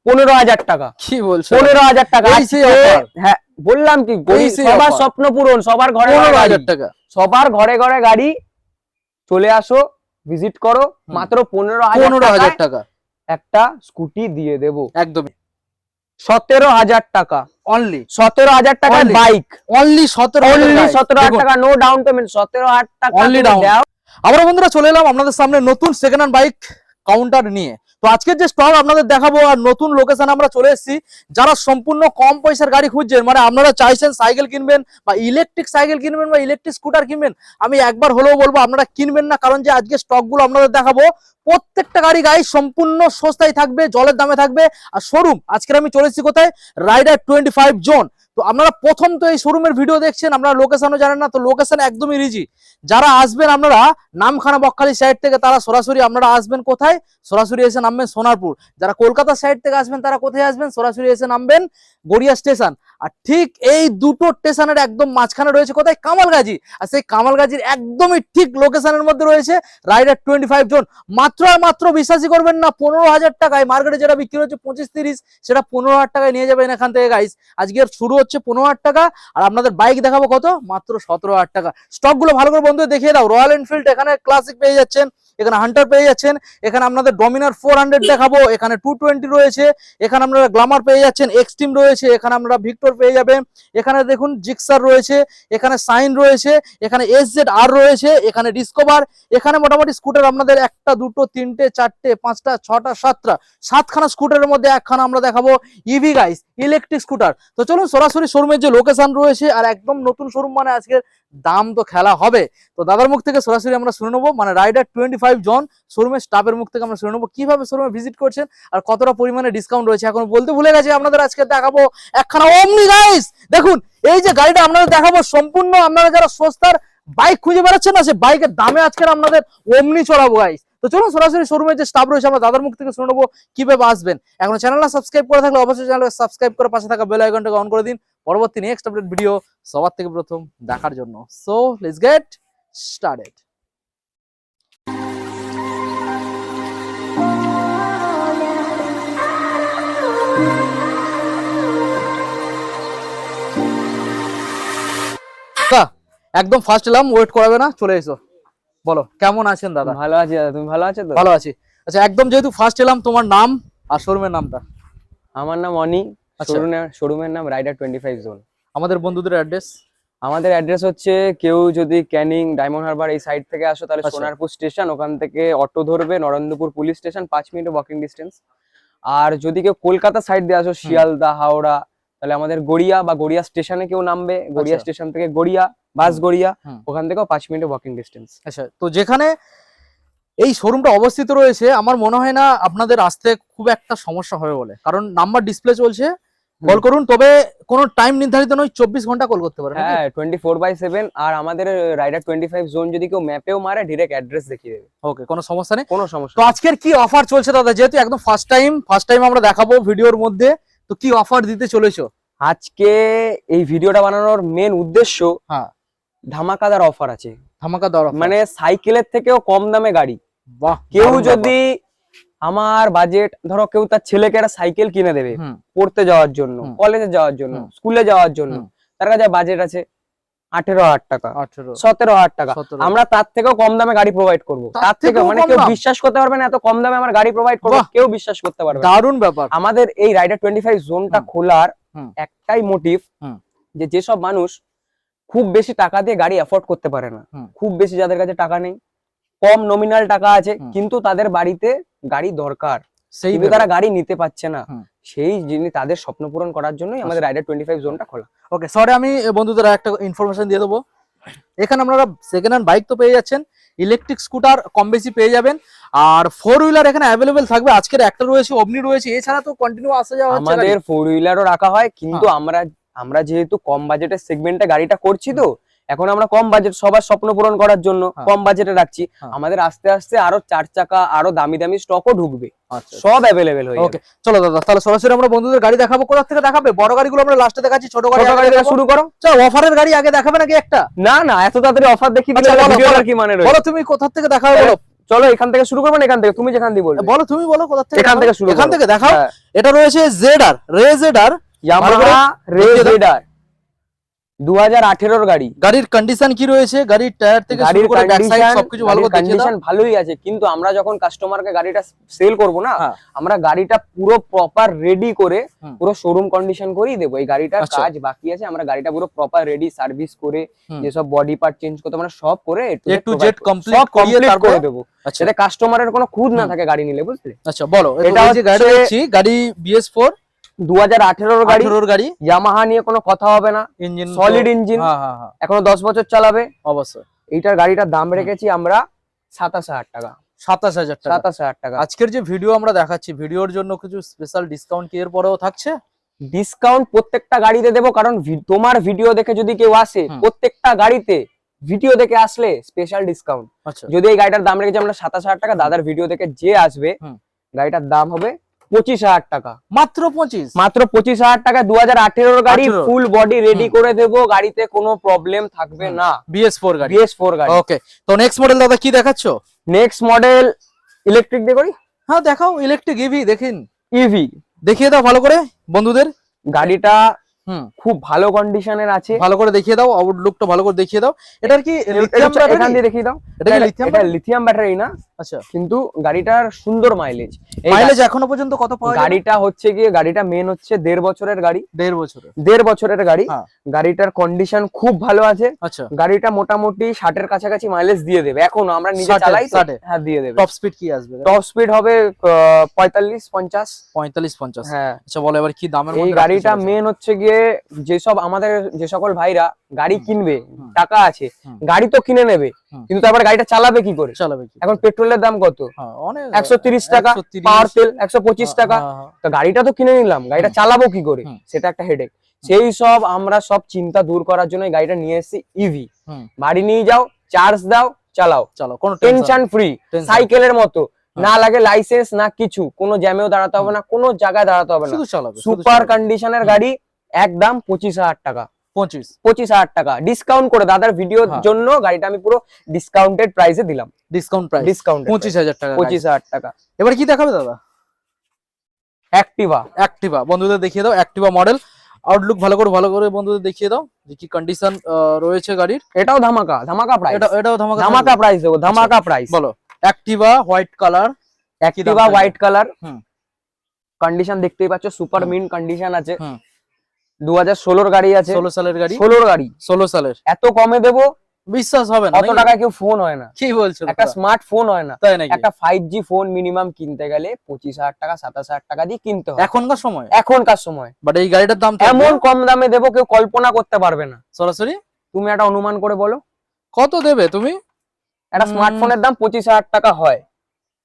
15,000 টাকা। কি বলছো? 15,000 টাকা। হ্যাঁ বললাম কি, সবার স্বপ্ন পূরণ, সবার ঘরে 15,000 টাকা, সবার ঘরে ঘরে গাড়ি। চলে আসো, ভিজিট করো, মাত্র 15,000 টাকা একটা স্কুটি দিয়ে দেবো একদমই। 17,000 টাকা অনলি 17,000 টাকার বাইক, অনলি 17,000 টাকা, নো ডাউন পেমেন্ট, 17,000 টাকা অনলি ডাউন। আবার বন্ধুরা চলে এলাম আপনাদের সামনে নতুন সেকেন্ড হ্যান্ড বাইক কাউন্টার নিয়ে। তো আজকের যে স্টক আপনাদের দেখাবো আর নতুন লোকেশন আমরা চলে এসেছি। যারা সম্পূর্ণ কম পয়সার গাড়ি খুঁজছেন, মানে আপনারা চাইছেন সাইকেল কিনবেন বা ইলেকট্রিক সাইকেল কিনবেন বা ইলেকট্রিক স্কুটার কিনবেন, আমি একবার হলেও বলবো আপনারা কিনবেন না। কারণ যে আজকে স্টকগুলো আপনাদের দেখাবো প্রত্যেকটা গাড়ি সম্পূর্ণ সস্তায় থাকবে, জলের দামে থাকবে। আর শোরুম আজকের আমি চলে এসেছি কোথায়, রাইডার 25 জোন। তো আপনারা প্রথম তো এই শোরুমের ভিডিও দেখছেন, আপনারা লোকেশনও জানেন না, তো লোকেশন একদমই ইজি। যারা আসবেন আপনারা নামখানা বকখালি সাইড থেকে, তারা সরাসরি আপনারা আসবেন কোথায়, সরাসরি এসে নামবেন সোনারপুর। যারা কলকাতা সাইড থেকে আসবেন তারা কোথায় আসবেন, সরাসরি এসে নামবেন গড়িয়া স্টেশন। আর ঠিক এই দুটো স্টেশনের একদম মাঝখানে রয়েছে কোথায়, কামালগাজী। আর সেই কামালগাজীর একদমই ঠিক লোকেশনের মধ্যে রয়েছে রাইডার 25 জোন। মাত্র আর মাত্র বিশ্বাসই করবেন না, 15,000 টাকায়। মার্কেটে যেটা বিক্রি হচ্ছে 25-30, সেটা 15,000 টাকায় নিয়ে যাবেন এখান থেকে গাইস। আজকের শুরু হচ্ছে 15,000 টাকা, আর আপনাদের বাইক দেখাবো কত, মাত্র 17,000 টাকা। স্টক গুলো ভালো করে বন্ধু দেখিয়ে দাও। রয়্যাল এনফিল্ড এখানে ক্লাসিক পেয়ে যাচ্ছেন, এখানে হান্টার পেয়ে যাচ্ছেন, এখানে আপনাদের ডমিনার 400 দেখাবো, এখানে 220 রয়েছে, এখানে আপনারা গ্ল্যামার পেয়ে যাচ্ছেন, এক্সট্রিম রয়েছে, এখানে আপনারা ভিক্টর পেয়ে যাবেন, এখানে দেখুন জিক্সার রয়েছে, এখানে সাইন রয়েছে, এখানে SZR রয়েছে, এখানে ডিসকভার। এখানে মোটামুটি স্কুটার আপনাদের 1টা 2টো 3টে 4টে 5টা 6টা 7টা 7খানা স্কুটারের মধ্যে একখানা আমরা দেখাবো ইভি গাইস, ইলেকট্রিক স্কুটার। তো চলুন সরাসরি শোরুমের যে লোকেশন রয়েছে, আর একদম নতুন শোরুম মানে আজকের দাম তো খেলা হবে। তো দাদার মুখ থেকে সরাসরি আমরা শুনে নেবো, মানে রাইডার 25 জোন শোরুমের স্টাফের মুখ থেকে আমরা শুনে নেবো কিভাবে শোরুমে ভিজিট করছেন আর কতটা পরিমাণে ডিসকাউন্ট রয়েছে। এখন বলতে ভুলে গেছি, আপনাদের আজকে দেখাবো একখানা ওমনি গাইস। দেখুন এই যে গাড়িটা আপনাদের দেখাবো, সম্পূর্ণ আপনারা যারা সস্তার বাইক খুঁজে বেড়াচ্ছেন না, সে বাইকের দামে আজকে আপনাদের ওমনি চড়াবো গাইস। তো চলুন সরাসরি শোরুমের যে স্টাফ রয়েছে আমরা দাদার মুখ থেকে শুনে নেবো কিভাবে আসবেন। এখন চ্যানেলটা সাবস্ক্রাইব করে থাকলে অবশ্যই চ্যানেলটা সাবস্ক্রাইব করে পাশে থাকা বেল আইকনটাকে অন করে দিন, পরবর্তী নেক্সট আপডেট ভিডিও সবার থেকে প্রথম দেখার জন্য। So let's get started. একদম ফার্স্ট এলাম, ওয়েট করাবে না, চলে এসো। বলো কেমন আছেন দাদা? ভালো আছি দাদা, তুমি ভালো আছো তো? ভালো আছি। আচ্ছা একদম যেহেতু ফার্স্ট এলাম, তোমার নাম আর শোরুমের নামটা? আমার নাম অনি, আচ্ছা। শোরুমের নাম রাইডার 25 জোন। আমাদের বন্ধুদের অ্যাড্রেস? আমাদের অ্যাড্রেস হচ্ছে, কেউ যদি ক্যানিং ডায়মন্ড হারবার এই সাইড থেকে আসো তাহলে আচ্ছা। সোনারপুর স্টেশন, ওখান থেকে অটো ধরবে Narendrapur police station, 5 minute walking distance. আর যদি কেউ কলকাতা সাইড দিয়ে আসো, শিয়ালদা হাওড়া, তাহলে আমাদের গড়িয়া বা গড়িয়া স্টেশনে কেউ নামবে, গড়িয়া স্টেশন থেকে গড়িয়া বাস গড়িয়া, ওখান থেকেও 5 মিনিট ওয়াকিং ডিস্টেন্স। আচ্ছা, তো যেখানে এই শোরুমটা অবস্থিত রয়েছে আমার মনে হয় না আপনাদের আসতে খুব একটা সমস্যা হবে বলে, কারণ নাম্বার ডিসপ্লে চলছে, কল করুন। তবে কোনো টাইম নির্ধারিত নয়, 24 ঘন্টা কল করতে পারেন। হ্যাঁ 24/7। আর আমাদের রাইডার 25 জোন যদি কেউ ম্যাপেও মারে, ডাইরেক্ট অ্যাড্রেস দেখিয়ে দেবে। ওকে, কোনো সমস্যা নেই, কোনো সমস্যা। তো আজকের কি অফার চলছে দাদা, যেহেতু একদম ফার্স্ট টাইম আমরা দেখাবো ভিডিওর মধ্যে, তো কি অফার দিতে চলেছো আজকে? এই ভিডিওটা বানানোর মেন উদ্দেশ্য, হ্যাঁ, ধামাকাদার অফার আছে। ধামাকাদার অফার, মানে সাইকেলের থেকেও কম দামে গাড়ি। বাহ। কেউ যদি, আমার বাজেট ধরো, কেউ তার ছেলেকে একটা সাইকেল কিনে দেবে পড়তে যাওয়ার জন্য, কলেজে যাওয়ার জন্য, স্কুলে যাওয়ার জন্য, তার কাছে বাজেট আছে 18,000 টাকা, 17,000 টাকা, আমরা তার থেকেও কম দামে গাড়ি প্রোভাইড করবো। তার থেকে মানে কেউ বিশ্বাস করতে পারবে না, এত কম দামে আমার গাড়ি প্রোভাইড করবো, কেউ বিশ্বাস করতে পারবে না। দারুণ ব্যাপার। আমাদের এই রাইডার 25 জোনটা খোলার একটাই মোটিভ, যে যেসব মানুষ খুব বেশি টাকা দিয়ে গাড়ি অ্যাফোর্ড করতে পারে না, খুব বেশি যাদের কাছে টাকা নেই, কম নমিনাল টাকা আছে, কিন্তু তাদের বাড়িতে গাড়ি দরকার, কিন্তু তারা গাড়ি নিতে পারছে না, সেই জিনিস তাদের স্বপ্ন পূরণ করার জন্যই আমাদের রাইডার 25 জোনটা খোলা। ওকে, সরি আমি বন্ধুদের একটা ইনফরমেশন দিয়ে দেবো। এখানে আপনারা সেকেন্ড হ্যান্ড বাইক তো পেয়ে যাচ্ছেন, ইলেকট্রিক স্কুটার কম বেশি পেয়ে যাবেন, আর 4 হুইলার এখানে অ্যাভেলেবেল থাকবে। আজকের একটা রয়েছে, অমনি রয়েছে, এছাড়া তো কন্টিনিউ আসা যাওয়া হচ্ছে। আমাদের 4 হুইলারও রাখা হয়, কিন্তু আমরা যেহেতু কম বাজেটের সেগমেন্টে গাড়িটা করছি, তো এখন আমরা কম বাজেট, সবার স্বপ্ন পূরণ করার জন্য কম বাজেটে রাখছি। আমাদের আস্তে আস্তে আরো 4 চাকা, আরো দামি দামি স্টকও ঢুকবে, সব অ্যাভেলেবেল হয়ে যাবে। ওকে চলো দাদা, তাহলে সরাসরি আমরা বন্ধুদের গাড়ি দেখাবো। কোথা থেকে দেখাবে? বড় গাড়িগুলো আমরা লাস্টে দেখাচ্ছি, ছোট গাড়ি শুরু করো। চলো, অফারের গাড়ি আগে দেখাবে নাকি একটা? না না, এত তাড়াতাড়ি অফার দেখিয়ে দিলে ভিডিওটার কি মানে রয়েছে? বলো তুমি কোথা থেকে দেখাবে, বলো। চলো এখান থেকে শুরু করবো না এখান থেকে, তুমি যেখান দিয়ে বলবে। বলো, তুমি বলো কোথা থেকে, এখান থেকে শুরু এখান করো। থেকে দেখাও। হ্যাঁ। এটা রয়েছে জেডার, রেজেডার ইয়ামাহা রেজেডার 2018 গাড়ি। গাড়ির কন্ডিশন কি রয়েছে, গাড়ির টায়ার থেকে শুরু করে ব্যাক সাইড সবকিছু ভালো করে দেখিয়ে দাও। কন্ডিশন ভালোই আছে, কিন্তু আমরা যখন কাস্টমারকে গাড়িটা সেল করব না, হ্যাঁ। আমরা গাড়িটা পুরো প্রপার রেডি করে হুম। পুরো শোরুম কন্ডিশন করেই দেবো। এই গাড়িটার আচ্ছা। কাজ বাকি আছে, আমরা গাড়িটা পুরো প্রপার রেডি সার্ভিস করে হুম। যেসব বডি পার্ট চেঞ্জ করতে আমরা সব করে A to Z complete সব করিয়ে কমপ্লিট তারপরে করে দেবো, আচ্ছা যাতে কাস্টমারের কোনো খুদ না হুম। থাকে গাড়ি নিলে, বুঝলে। আচ্ছা বলো, এটা এটা যে গাড়ি হচ্ছে- দেখছি গাড়ি BS4 2018 গাড়ি, 18 গাড়ি, ইয়ামাহা নিয়ে কোনো কথা হবে না, ইঞ্জিন সলিড ইঞ্জিন, হ্যাঁ হ্যাঁ হ্যাঁ এখনো 10 বছর চালাবে। অবশ্যই। এইটার গাড়িটার দাম রেখেছি আমরা 27,000 টাকা। 27,000 টাকা। 27,000 টাকা আজকের যে ভিডিও আমরা দেখাচ্ছি, ভিডিওর জন্য কিছু স্পেশাল ডিসকাউন্ট কি এর পরেও থাকছে? ডিসকাউন্ট প্রত্যেকটা গাড়িতে দেবো, কারণ তোমার ভিডিও দেখে যদি কেউ আসে, হুম। প্রত্যেকটা গাড়িতে ভিডিও দেখে আসলে স্পেশাল ডিসকাউন্ট। আচ্ছা যদি এই গাড়িটার দাম রেখেছি আমরা 27,000 টাকা, দাদার ভিডিও দেখে যে আসবে হুম। গাড়িটার দাম হবে 25,000 টাকা। মাত্র 25? মাত্র 25,000 টাকা 2018 গাড়ি, 18 ফুল বডি রেডি হুম। করে দেবো, গাড়িতে কোনো প্রবলেম থাকবে না। BS4 গাড়ি। BS4 গাড়ি। ওকে, তো নেক্সট মডেল দাদা কি দেখাচ্ছ? নেক্সট মডেল ইলেকট্রিক দিয়ে করি। হ্যাঁ দেখাও, ইলেকট্রিক ইভি দেখিন, ইভি দেখিয়ে দাও ভালো করে বন্ধুদের। গাড়িটা হুম, খুব ভালো কন্ডিশনের আছে। ভালো করে দেখিয়ে দাও, আউটলুকটা ভালো করে দেখিয়ে দাও। এটার কি লিথিয়াম এখান ব্যাটারি? দিয়ে দেখিয়ে দাও। এটা কি লিথিয়াম? এটা লিথিয়াম ব্যাটারি না, আচ্ছা, কিন্তু গাড়িটার সুন্দর মাইলেজ। মাইলেজ এখনো পর্যন্ত কত পাওয়া যায়? গাড়িটা হচ্ছে গিয়ে, গাড়িটা মেন হচ্ছে 1.5 বছরের গাড়ি। 1.5 বছরে? 1.5 বছরের গাড়ি। হ্যাঁ। গাড়িটার কন্ডিশন খুব ভালো আছে। আচ্ছা, গাড়িটা মোটামুটি 60 এর কাছাকাছি মাইলেজ দিয়ে দেবে, এখনো আমরা নিজে 60 চালাই তো। 60 হ্যাঁ দিয়ে দেবে। টপ স্পিড কি আসবে? টপ স্পিড হবে 45-50। 45-50? হ্যাঁ। আচ্ছা বলো এবার কি দামের এই মধ্যে গাড়িটা রাখতে চলেছো? মেন হচ্ছে গিয়ে, যেসব আমাদের যে সকল ভাইরা গাড়ি হুম। কিনবে, হুম। টাকা আছে, হুম। গাড়ি তো কিনে নেবে, হুম। কিন্তু তারপর গাড়িটা চালাবে কি করে? চালাবে কি? এখন পেট্রোলের দাম কত? হ্যাঁ, অনেক 130 টাকা, 130 পাওয়ার তেল 125 হ্যাঁ, টাকা। হ্যাঁ, হ্যাঁ। তো গাড়িটা তো কিনে নিলাম, গাড়িটা হুম। চালাবো কি করে? হুম। সেটা একটা হেডেক। সেই সব আমরা সব চিন্তা দূর করার জন্য এই গাড়িটা নিয়ে এসেছি ইভি। হুম। বাড়ি নিয়ে যাও, চার্জ দাও, চালাও, চলো কোনো টেনশন ফ্রি, Tension সাইকেলের মতো। হ্যাঁ। না লাগে লাইসেন্স না কিছু, কোনো জ্যামেও দাঁড়াতে হবে না, কোনো জায়গায় দাঁড়াতে হবে না। শুধু চালাবে, সুপার কন্ডিশনের গাড়ি, একদম 25,000 টাকা। 25? 25,000 টাকা ডিসকাউন্ট করে দাদার ভিডিওর হ্যাঁ। জন্য গাড়িটা আমি পুরো ডিসকাউন্টেড প্রাইসে দিলাম। ডিসকাউন্ট প্রাইস ডিসকাউন্ট 25,000 টাকা। 25,000 টাকা। এবার কি দেখাবে দাদা? অ্যাক্টিভা। অ্যাক্টিভা বন্ধুদের দেখিয়ে দাও, অ্যাক্টিভা মডেল আউটলুক ভালো করে বন্ধুদের দেখিয়ে দাও যে কি কন্ডিশন রয়েছে গাড়ির। এটাও ধামাকা প্রাইস। এটাও ধামাকা ধামাকা প্রাইস দেবো, ধামাকা প্রাইস। বলো। Activa white colour, Activa white colour. হুম। কন্ডিশন দেখতেই পাচ্ছ, সুপার হুম। মিন কন্ডিশন আছে। হুম। 2016 গাড়ি আছে। 16 সালের গাড়ি। 16 গাড়ি 16 সালের। এত কমে দেবো, বিশ্বাস হবে না অত নাকি? টাকায় কেউ ফোন হয় না, কি বলছো একটা দাদা? স্মার্ট ফোন হয় না। তাই নাকি? একটা 5G ফোন মিনিমাম কিনতে গেলে 25,000 টাকা 27,000 টাকা দিয়ে কিনতে হয় এখনকার সময়। এখনকার সময়। বাট এই গাড়িটার দাম তো এমন কম দামে দেবো কেউ কল্পনা করতে পারবে না। সরাসরি তুমি একটা অনুমান করে বলো, কত দেবে তুমি? একটা স্মার্টফোনের দাম 25,000 টাকা হয়,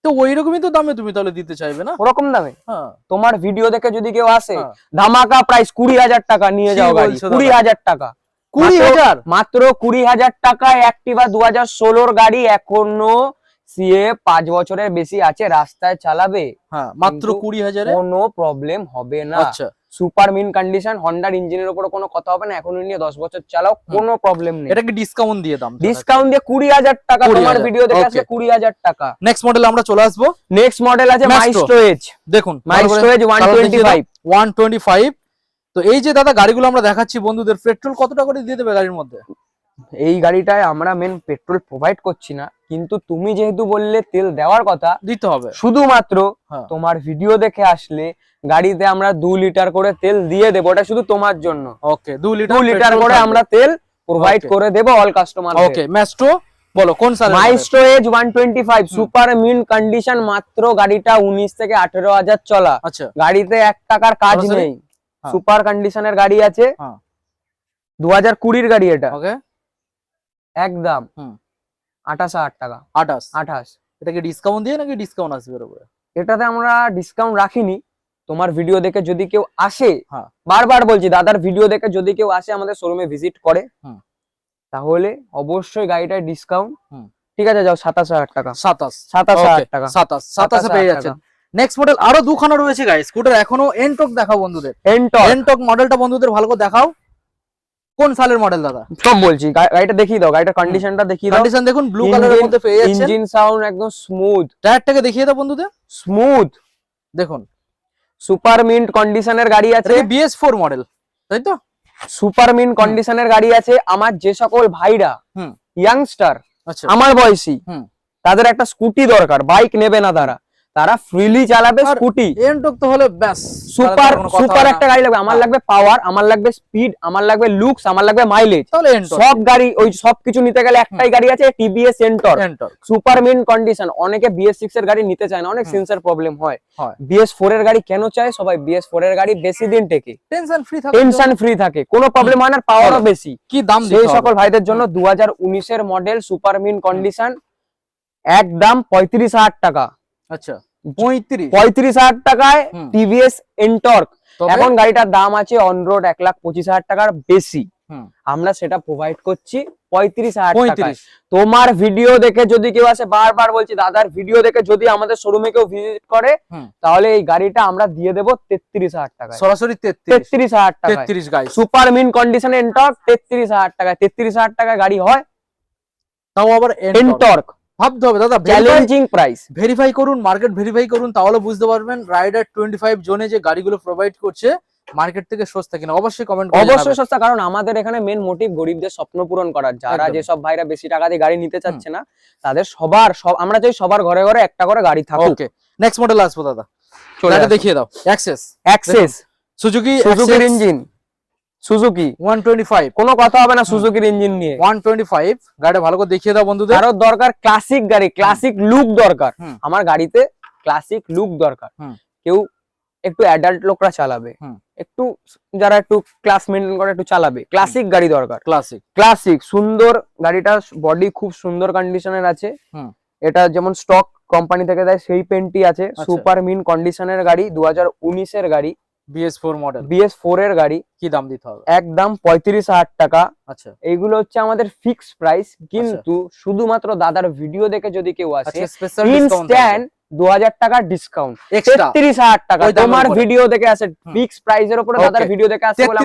তো ওই রকমই তো দামে তুমি তাহলে দিতে চাইবে না? ওরকম দামে। হ্যাঁ। তোমার ভিডিও দেখে যদি কেউ আসে, হ্যাঁ। ধামাকা প্রাইস 20,000 টাকা নিয়ে কি যাও গাড়ি। বলছো দাদা? 20,000 টাকা। 20,000? মাত্র 20,000 টাকায় অ্যাক্টিভা 2016 গাড়ি, এখনো সিএ 5 বছরের বেশি আছে, রাস্তায় চালাবে, হ্যাঁ মাত্র কিন্তু 20,000 এ? কোনো প্রবলেম হবে না। আচ্ছা, সুপার মিন কন্ডিশন, হন্ডার ইঞ্জিনের উপর কোনো কথা হবে না, এখন নিয়ে 10 বছর চালাও, কোনো প্রবলেম নেই। এটা কি ডিসকাউন্ট দিয়ে দাম? ডিসকাউন্ট দিয়ে 20,000 টাকা। 20,000 তোমার ভিডিও দেখে okay. আসলে 20,000 টাকা। নেক্সট মডেল আমরা চলে আসবো। নেক্সট মডেল আছে Maestro। Maestro Edge. দেখুন মাইস্ট্রো এজ 125। 125। তো এই যে দাদা গাড়িগুলো আমরা দেখাচ্ছি বন্ধুদের, পেট্রোল কতটা করে দিয়ে দেবে গাড়ির মধ্যে? এই গাড়িটায় আমরা মেন পেট্রোল প্রোভাইড করছি না, কিন্তু তুমি যেহেতু বললে তেল দেওয়ার কথা, দিতে হবে শুধুমাত্র হ্যাঁ। তোমার ভিডিও দেখে আসলে গাড়িতে আমরা 2 লিটার করে তেল দিয়ে দেবো, ওটা শুধু তোমার জন্য। ওকে, 2 2 লিটার করে আমরা তেল প্রোভাইড Okay. করে দেবো অল কাস্টমার। ওকে, ম্যাস্ট্রো বলো কোন সালের? মাইস্ট্রো এজ 125 সুপার মিন কন্ডিশন, মাত্র গাড়িটা 19 থেকে 18,000 চলা। আচ্ছা, গাড়িতে 1 টাকার কাজ সরাসরি? নেই, হ্যাঁ। সুপার কন্ডিশনের গাড়ি আছে। হ্যাঁ। 2020 এর গাড়ি এটা, ওকে, একদম হুম। 28,000 টাকা। 28? এটা কি ডিসকাউন্ট দিয়ে নাকি ডিসকাউন্ট আসবে এর উপরে? এটাতে আমরা ডিসকাউন্ট রাখিনি। তোমার ভিডিও দেখে যদি কেউ আসে, হ্যাঁ। বারবার বলছি দাদার ভিডিও দেখে যদি কেউ আসে আমাদের শোরুমে ভিজিট করে, হুম। তাহলে অবশ্যই গাড়িটায় ডিসকাউন্ট। হুম। ঠিক আছে, যাও 27,000 টাকা। 27 টাকা। 27 পেয়ে যাচ্ছেন। নেক্সট মডেল আরো দুখানা রয়েছে গাইস, স্কুটার এখনো এনটক দেখাও বন্ধুদের। এনটক এনটক মডেলটা বন্ধুদের ভালো করে দেখাও। কোন সালের মডেল দাদা? সব বলছি, গাড়িটা দেখিয়ে দাও, গাড়িটার কন্ডিশনটা দেখিয়ে দাও। কন্ডিশন দেখুন ব্লু কালারের মধ্যে পেয়ে যাচ্ছেন। ইঞ্জিন সাউন্ড একদম স্মুথ। টায়ারটাকে দেখিয়ে দাও বন্ধুদের, স্মুথ দেখুন সুপার মিন্ট কন্ডিশনের গাড়ি আছে। BS4 মডেল, তাই তো? সুপার মিন্ট কন্ডিশনের গাড়ি আছে। আমার যে সকল ভাইরা ইয়াংস্টার, আচ্ছা, আমার বয়সী, তাদের একটা স্কুটি দরকার, বাইক নেবে না তারা ফ্রিলি চালাবে স্কুটি। এনটক তো হলে ব্যাস সুপার সুপার একটা গাড়ি লাগবে। আমার লাগবে পাওয়ার, আমার লাগবে স্পিড, আমার লাগবে লুকস, আমার লাগবে মাইলেজ। তাহলে এনটক সব গাড়ি ওই সবকিছু নিতে গেলে একটাই গাড়ি আছে, TVS Ntorq super mint condition. অনেকে BS6 এর গাড়ি নিতে চায় না, অনেক সেন্সর প্রবলেম হয়। BS4 এর গাড়ি কেন চায় সবাই? BS4 এর গাড়ি বেশি দিন টেকে, টেনশন ফ্রি থাকে, কোনো প্রবলেম হয় না, পাওয়ারও বেশি। কি দাম সেই সকল ভাইদের জন্য 2019 এর মডেল সুপার মিন্ট কন্ডিশন, একদম 35,000 টাকা। আচ্ছা, 35,000 টাকায় টিভিএস এন্টর্ক। এখন গাড়িটার দাম আছে অন রোড 1,25,000 টাকার বেশি, আমরা সেটা প্রোভাইড করছি 35,000 টাকায়। তোমার ভিডিও দেখে যদি কেউ আসে, বারবার বলছি দাদার ভিডিও দেখে যদি আমাদের শোরুমে কেউ ভিজিট করে, তাহলে এই গাড়িটা আমরা দিয়ে দেবো 33,000 টাকায়, সরাসরি 33,000 টাকা। সুপার মিন্ট কন্ডিশন এন্টর্ক 33,000 টাকায়। 33,000 টাকায় গাড়ি হয়, তাও আবার এন্টর্ক। ভাবতে হবে দাদা, চ্যালেঞ্জিং প্রাইস। ভেরিফাই করুন, মার্কেট ভেরিফাই করুন, তাহলে বুঝতে পারবেন রাইডার 25 জোনে যে গাড়িগুলো প্রোভাইড করছে মার্কেট থেকে সস্তা কিনা। অবশ্যই কমেন্ট করুন। অবশ্যই সস্তা, কারণ আমাদের এখানে মেন মোটিভ গরিবদের স্বপ্ন পূরণ করার। যারা যেসব ভাইরা বেশি টাকা দিয়ে গাড়ি নিতে চাচ্ছে না, তাদের আমরা চাই সবার ঘরে ঘরে একটা করে গাড়ি থাকুক। ওকে, নেক্সট মডেল আসবো দাদা, এটা দেখিয়ে দাও। অ্যাক্সেস সুজুকির ইঞ্জিন, সুজুকি 125, কোনো কথা হবে না সুজুকির ইঞ্জিন নিয়ে। 125 গাড়িটা ভালো করে দেখিয়ে দাও বন্ধুদের। কারোর দরকার ক্লাসিক গাড়ি, ক্লাসিক লুক দরকার, আমার গাড়িতে ক্লাসিক লুক দরকার। কেউ একটু অ্যাডাল্ট লোকরা চালাবে, একটু যারা একটু ক্লাস মেইনটেইন করে একটু চালাবে, ক্লাসিক গাড়ি দরকার। ক্লাসিক সুন্দর, গাড়িটা বডি খুব সুন্দর কন্ডিশনের আছে। এটা যেমন স্টক কোম্পানি থেকে দেয় সেই পেন্টই আছে। সুপার মিন্ট কন্ডিশনের গাড়ি, 2019 এর গাড়ি, BS4 মডেল, BS4 এর গাড়ি। কি দাম দিতে হবে? একদম 35,000 টাকা। আচ্ছা, এইগুলো হচ্ছে আমাদের ফিক্সড প্রাইস, কিন্তু শুধুমাত্র দাদার ভিডিও দেখে যদি কেউ আসে, ইনস্ট্যান্ট 2,000 টাকা ডিসকাউন্ট, 33,000 টাকা। তোমার ভিডিও দেখে আসে, ফিক্সড প্রাইসের উপরে দাদার ভিডিও দেখে আসে বলে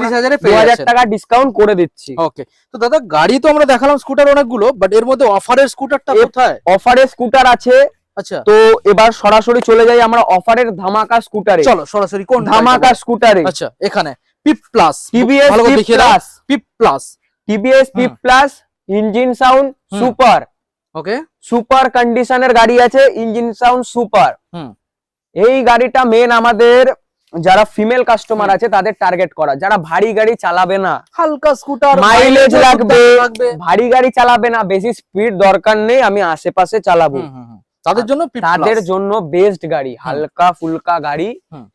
2,000 টাকা ডিসকাউন্ট করে দিচ্ছি। ওকে, তো দাদা গাড়ি তো আমরা দেখালাম স্কুটার অনেকগুলো, বাট এর মধ্যে অফারের স্কুটারটা কোথায়? অফারের স্কুটার আছে। আচ্ছা, তো এবার সরাসরি চলে যাই আমরা অফারের ধামাকা স্কুটারে। চলো সরাসরি কোন ধামাকা স্কুটারে? আচ্ছা, এখানে Pep plus, TVS Pep plus, TVS Pep plus, engine sound super. Okay, super কন্ডিশনের গাড়ি আছে, ইঞ্জিন সাউন্ড সুপার। এই গাড়িটা মেন আমাদের যারা ফিমেল কাস্টমার আছে তাদের টার্গেট করা, যারা ভারী গাড়ি চালাবে না, হালকা স্কুটার, মাইলেজ লাগবে, ভারী গাড়ি চালাবে না, বেশি স্পিড দরকার নেই, আমি আশেপাশে চালাবো, তাদের জন্য বেস্ট গাড়ি। হালকা ফুলকা গাড়ি,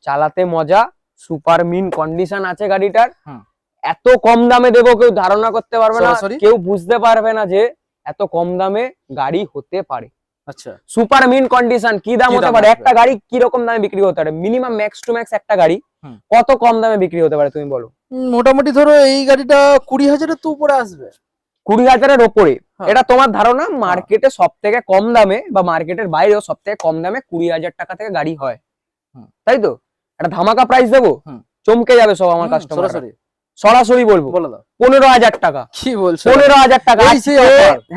চালাতে মজা, সুপার মিন্ট কন্ডিশন আছে গাড়িটার। এত কম দামে দেবো কেউ ধারণা করতে পারবে না, কেউ বুঝতে পারবে না যে এত কম দামে গাড়ি হতে পারে। আচ্ছা, সুপার মিন্ট কন্ডিশন কি দাম হতে পারে? একটা গাড়ি কি রকম দামে বিক্রি হতে পারে? মিনিমাম ম্যাক্স টু ম্যাক্স একটা গাড়ি কত কম দামে বিক্রি হতে পারে তুমি বলো? মোটামুটি ধরো এই গাড়িটা 20,000-এর তো উপরে আসবে, 20,000-এর ওপরে। এটা তোমার ধারণা? মার্কেটে সব থেকে কম দামে বা মার্কেটের বাইরেও সব থেকে কম দামে 20,000 টাকা থেকে গাড়ি হয়, তাই তো? একটা ধামাকা প্রাইস দেবো, চমকে যাবে সব আমার কাস্টমার। সরাসরি বলবো 15,000 টাকা। কি বলছো? 15,000 টাকা।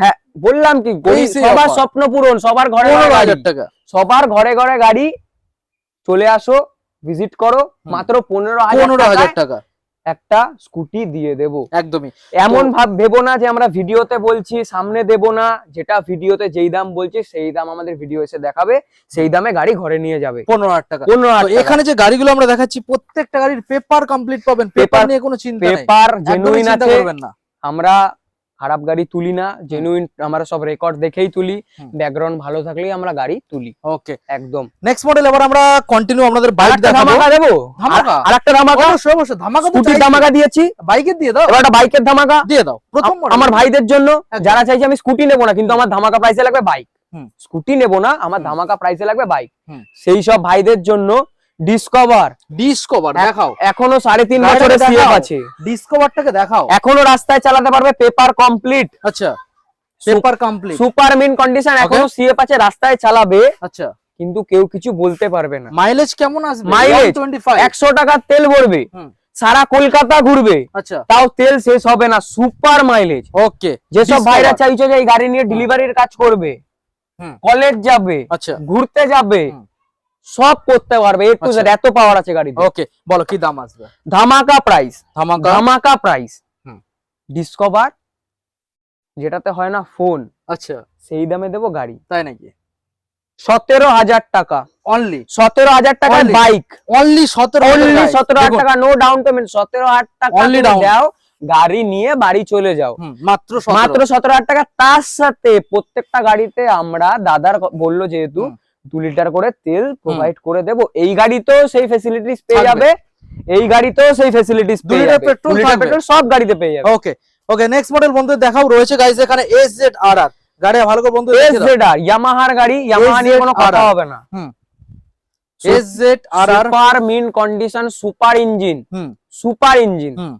হ্যাঁ, বললাম কি, সবার স্বপ্ন পূরণ, সবার ঘরে 15,000 টাকা, সবার ঘরে ঘরে গাড়ি। চলে আসো, ভিজিট করো, মাত্র 15,000 টাকা একটা স্কুটি দিয়ে দেবো। একদমই এমন ভেবো না যে আমরা ভিডিওতে বলছি সামনে দেবো না, যেটা ভিডিওতে যেই দাম বলছি সেই দাম আমাদের ভিডিও এসে দেখাবে, সেই দামে গাড়ি ঘরে নিয়ে যাবে। 15,000 টাকা। 15,000। এখানে যে গাড়িগুলো আমরা দেখাচ্ছি প্রত্যেকটা গাড়ির পেপার কমপ্লিট পাবেন, পেপার নিয়ে কোনো চিন্তা নেই, পেপার জেনুইন আছে। না, আমরা খারাপ গাড়ি তুলি না, জেনুইন, আমরা সব রেকর্ড দেখেই তুলি, ব্যাকগ্রাউন্ড ভালো থাকলেই আমরা গাড়ি তুলি। ওকে, একদম। নেক্সট মডেল এবার আমরা কন্টিনিউ আপনাদের বাইক দেখাবো। দেবো আরেকটা ধামাকা। অবশ্যই ধামাকা, স্কুটির ধামাকা দিয়েছি, বাইকের দিয়ে দাও। এবার একটা বাইকের ধামাকা দিয়ে দাও। প্রথম আমার ভাইদের জন্য, যারা চাইছে আমি স্কুটি নেবো না কিন্তু আমার ধামাকা প্রাইসে লাগবে বাইক, স্কুটি নেবো না আমার ধামাকা প্রাইসে লাগবে বাইক, সেই সব ভাইদের জন্য ডিসকভার দেখাও। এখনো 3.5 বছরের সিএফ আছে, ডিসকভারটাকে দেখাও। এখনো রাস্তায় চালাতে পারবে, পেপার কমপ্লিট। আচ্ছা, paper complete, super mint condition, এখনো সিএফ আছে, রাস্তায় চালাবে। আচ্ছা, কিন্তু কেউ কিছু বলতে পারবে না। মাইলেজ কেমন আসবে? মাইলেজ 100 টাকা তেল ভরবে, সারা কলকাতা ঘুরবে, আচ্ছা তাও তেল শেষ হবে না, সুপার মাইলেজ। ওকে, যেসব ভাইরা চাইছো যে এই গাড়ি নিয়ে ডেলিভারির কাজ করবে, কলেজ যাবে, আচ্ছা ঘুরতে যাবে, সব করতে পারবে, এ টু জেড, এত পাওয়ার আছে গাড়িতে। ওকে, বলো কি দাম আসবে? ধামাকা প্রাইস, ধামাকা ধামাকা প্রাইস। হুম। ডিসকভার যেটাতে হয় না ফোন, আচ্ছা সেই দামে দেবো গাড়ি। তাই নাকি? 17,000 টাকা, অনলি 17,000 টাকার Only? বাইক, অনলি 17 অনলি 17,000 টাকা, নো ডাউন পেমেন্ট। 17,000 টাকা Only তুমি down। দাও, গাড়ি নিয়ে বাড়ি চলে যাও, মাত্র মাত্র 17,000 টাকা। তার সাথে প্রত্যেকটা গাড়িতে আমরা, দাদার বললো যেহেতু, 2 লিটার করে তেল প্রোভাইড করে দেবো। এই গাড়িতেও সেই ফ্যাসিলিটিস পেয়ে থাকবে। যাবে, এই গাড়িতেও সেই ফ্যাসিলিটিস 2 পেয়ে লিটার যাবে, পেট্রোল 2 লিটার থাকবে। পেট্রোল সব গাড়িতে পেয়ে যাবে। ওকে ওকে, নেক্সট মডেল বন্ধু দেখাও, রয়েছে গাইস এখানে SZRR গাড়ি, ভালো করে বন্ধু দেখে দাও। SZR ইয়ামাহার গাড়ি, ইয়ামাহা নিয়ে কোনো কথা হবে না। SZRR সুপার মিন কন্ডিশন, সুপার ইঞ্জিন, হুম সুপার ইঞ্জিন, হুম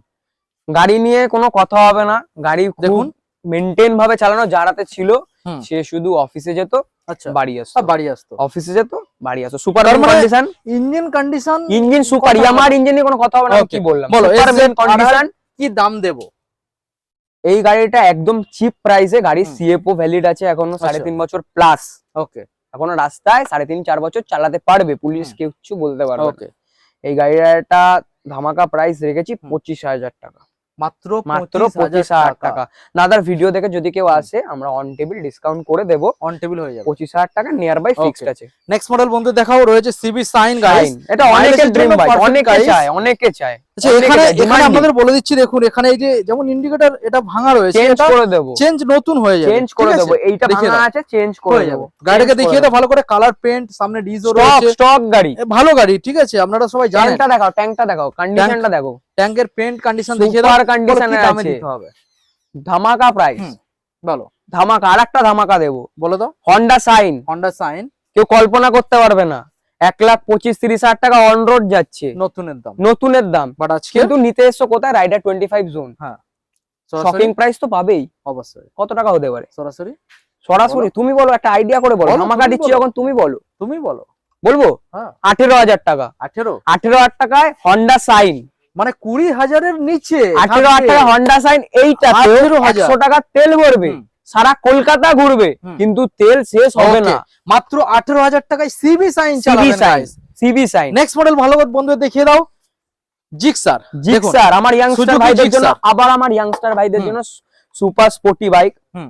গাড়ি নিয়ে কোনো কথা হবে না। গাড়ি দেখুন। দেখুন মেনটেন ভাবে চালানো, যারাতে ছিল হুম। সে শুধু অফিসে যেত, আচ্ছা বাড়ি আসতো, সব বাড়ি আসতো, অফিসে যেত, বাড়ি আসতো। সুপার তার মানে condition, engine condition, engine super, ইয়ামাহার ইঞ্জিন নিয়ে কোনো কথা হবে না। আমি Okay, কি বললাম, বলো সুপার মিন SZRR কন্ডিশন। কি দাম দেবো? এই গাড়িটা একদম চিপ প্রাইসে, গাড়ি হুম। সিএফও ভ্যালিড আছে এখনো, আচ্ছা। 3.5 বছর প্লাস, ওকে এখনো রাস্তায় 3.5-4 বছর চালাতে পারবে, পুলিশ হুম। কিছু বলতে পারবে না। ওকে, এই গাড়িটা ধামাকা প্রাইস রেখেছি হুম। 25,000 টাকা, মাত্র মাত্র 25,000 25,000 টাকা। দাদার ভিডিও দেখে যদি কেউ আসে, আমরা অন টেবিল ডিসকাউন্ট করে দেবো, অন টেবিল হয়ে যাবে। 25,000 টাকা নিয়ার বাই ফিক্সড আছে। নেক্সট মডেল বন্ধু দেখাও, রয়েছে সিবি সাইন গাইস, Fine, এটা অনেকের ড্রিম বাইক, অনেকে চায়, অনেকে চায়। আচ্ছা এখানে এখানে আপনাদের বলে দিচ্ছি, দেখুন এখানে এই যে যেমন ইন্ডিকেটর এটা ভাঙা রয়েছে, চেঞ্জ এটা করে দেবো, চেঞ্জ নতুন হয়ে যাবে, চেঞ্জ করে দেবো। এইটা দেখিয়ে ভাঙা দাও। আছে, চেঞ্জ করে হয়ে দেবো। যাবে। গাড়িটাকে দেখিয়ে দাও ভালো করে, কালার পেন্ট, সামনে ডিজো স্টক, রয়েছে, স্টক গাড়ি। ভালো গাড়ি, ঠিক আছে, আপনারা সবাই জানেন। ট্যাঙ্কটা দেখাও, ট্যাঙ্কটা দেখাও, কন্ডিশনটা দেখো, ট্যাঙ্কের পেন্ট কন্ডিশন দেখিয়ে দাও, সুপার বলো কন্ডিশনে কি দামে আছে, দিতে হবে। ধামাকা প্রাইস, হুম। বলো ধামাকা। আরেকটা ধামাকা দেবো, বলো তো। হন্ডা সাইন, হন্ডা সাইন কেউ কল্পনা করতে পারবে না, 1,25,30,000 টাকা অন রোড যাচ্ছে, নতুনের দাম, নতুনের দাম। বাট আজকে কিন্তু নিতে এসছো কোথায়, রাইডার 25 জোন, হ্যাঁ শপিং সরাসরি প্রাইস তো পাবেই। অবশ্যই কত টাকা হতে পারে সরাসরি সরাসরি? তুমি বলো, একটা আইডিয়া করে বলো, বলো, ধামাকা তুমি দিচ্ছি বলো। যখন, তুমি বলো। তুমি বলো। বলবো হ্যাঁ 18,000 টাকা, 18 18,000 টাকায় হন্ডা সাইন, মানে 20,000-এর নিচে 18,000 টাকা হন্ডা সাইন। এইটাতে 18,000 100 টাকা তেল ভরবে, হুম। সারা কলকাতা ঘুরবে, হুম। কিন্তু তেল শেষ হবে Okay, না। মাত্র 18,000 টাকায় সিবি সাইন সিবি চালাবেন Shine, guys. CB Shine, next model ভালো করে বন্ধু দেখিয়ে দাও, জিক্সার। জিক্সার। আমার ইয়াংস্টার Suzuki ভাইদের জন্য, Gixxer। আবার আমার ইয়াংস্টার ভাইদের হুম। জন্য সুপার স্পোর্টি বাইক। হুম।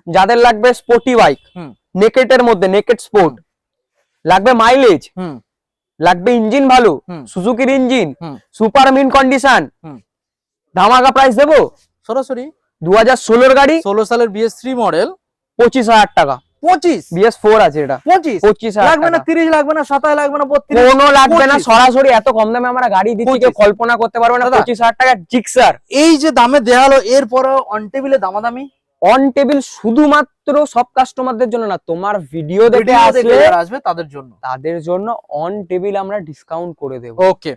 যাদের লাগবে স্পোর্টি বাইক, হুম। নেকেটের মধ্যে, নেকেট স্পোর্ট, লাগবে মাইলেজ, হুম লাগবে ইঞ্জিন ভালো, হুম। সুজুকির ইঞ্জিন, হুম। সুপার মিন কন্ডিশন, হুম। ধামাকা প্রাইস দেবো। সরাসরি 2016 গাড়ি, 16 সালের BS3 মডেল, 25,000 টাকা। 25 BS4 আছে এটা, 25 25,000 লাগবে না, টাকা। 30 লাগবে না, 27 লাগবে না, 32 কোনো লাগবে না, 25 সরাসরি এত কম দামে আমরা গাড়ি দিচ্ছি, কেউ 25 কল্পনা করতে পারবে না। দাদা। 25,000 টাকা জিক্সার এই যে দামে দেয়া হলো, এরপরে অন টেবিলে দামাদামি অন টেবিল, শুধুমাত্র সব কাস্টমারদের জন্য না, তোমার ভিডিও দেখে ভিডিও দেখে আসলে যারা আসবে তাদের জন্য। তাদের জন্য অন টেবিল আমরা ডিসকাউন্ট করে দেবো। ওকে,